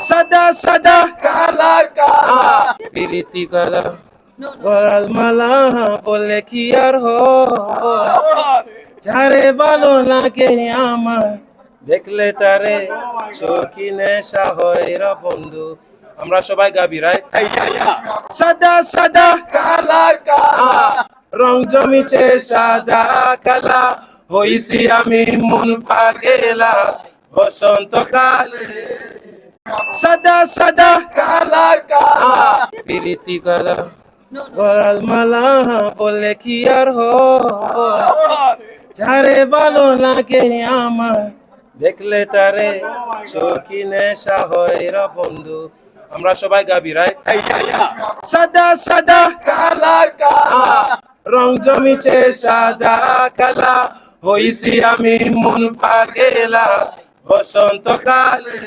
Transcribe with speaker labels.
Speaker 1: সাদা সাদা কালা কালা প্রীতি কালা গলার মালা বলে কি আর যারে ভালো লাগে আমার দেখলে তারে চোখি নেশা হয় রে বন্ধু। আমরা সবাই গাবি রাইট। সাদা সাদা কালা কালা রং জমিছে সাদা কালা হইছি আমি মন পাগেলা বসন্তকালে। সাদা সাদা কালা কালা প্রীতি কালা গলার মালা বলে কি আর যারে ভালো লাগে আমার দেখলে তারে চোখি নেশা হয় রে বন্ধু। আমরা সবাই গাবি রাইট। সাদা সাদা কালা কালা রং জমিছে সাদা কালা হইছি আমি মন পাগেলা বসন্তকালে।